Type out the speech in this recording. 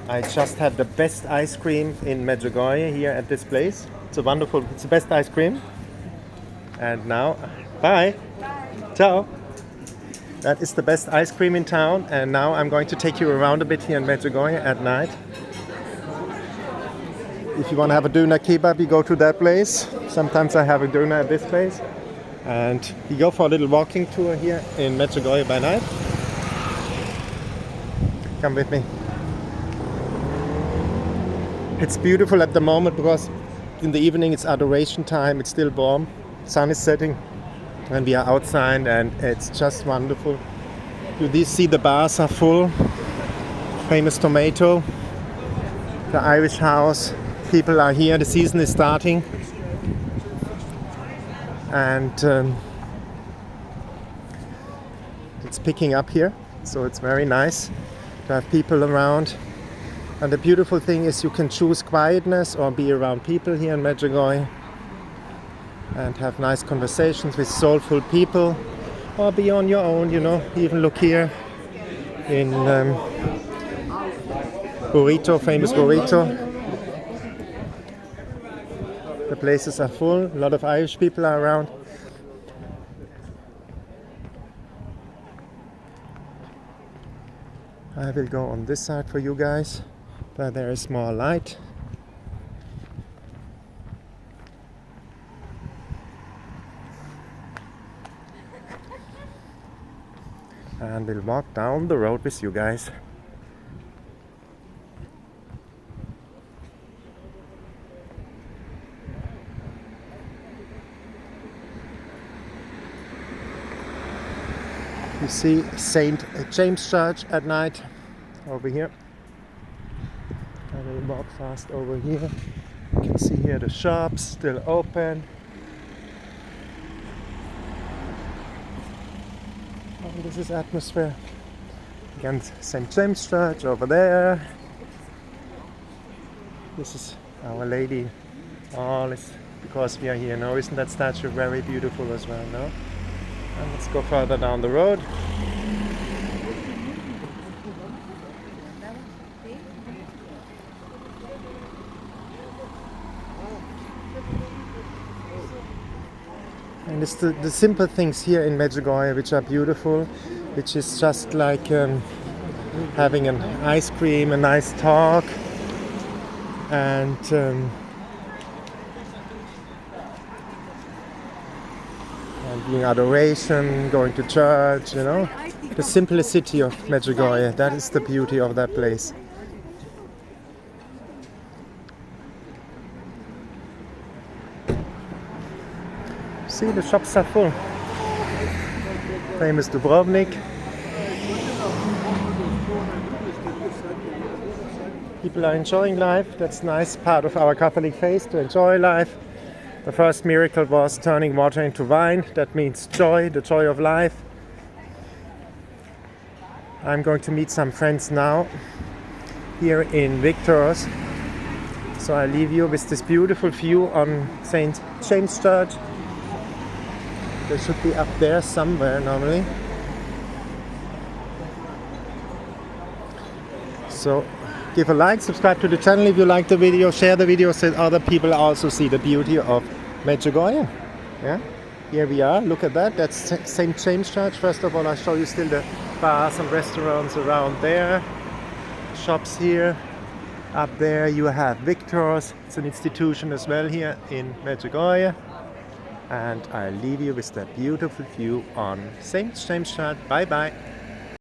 I just had the best ice cream in Medjugorje here at this place. It's the best ice cream. And now, bye. Ciao. That is the best ice cream in town. And now I'm going to take you around a bit here in Medjugorje at night. If you want to have a doner kebab, you go to that place. Sometimes I have a doner at this place. And you go for a little walking tour here in Medjugorje by night. Come with me. It's beautiful at the moment because in the evening it's adoration time, it's still warm, sun is setting and we are outside and it's just wonderful. You see the bars are full, famous tomato, the Irish house, people are here, the season is starting and it's picking up here, so it's very nice to have people around. And the beautiful thing is you can choose quietness or be around people here in Medjugorje and have nice conversations with soulful people, or be on your own, you know. Even look here in Burrito, famous Burrito. The places are full, a lot of Irish people are around. I will go on this side for you guys. But there is more light. And we'll walk down the road with you guys. You see St. James Church at night over here. I will walk fast over here. You can see here the shops still open. Oh, this is atmosphere. Again, St. James Church over there. This is Our Lady. All is because we are here now. Isn't that statue very beautiful as well? No? And let's go further down the road. And it's the simple things here in Medjugorje which are beautiful, which is just like having an ice cream, a nice talk, and doing adoration, going to church, you know. The simplicity of Medjugorje, that is the beauty of that place. See, the shops are full. Famous Dubrovnik. People are enjoying life. That's a nice part of our Catholic faith, to enjoy life. The first miracle was turning water into wine. That means joy, the joy of life. I'm going to meet some friends now here in Victor's. So I leave you with this beautiful view on St. James Church. They should be up there somewhere normally. So give a like, subscribe to the channel if you like the video, share the video so that other people also see the beauty of Medjugorje. Yeah? Here we are, look at that, that's St. James Church. First of all, I'll show you still the bars and restaurants around there. Shops here. Up there you have Victor's, it's an institution as well here in Medjugorje. And I leave you with that beautiful view on St. James Church. Bye bye.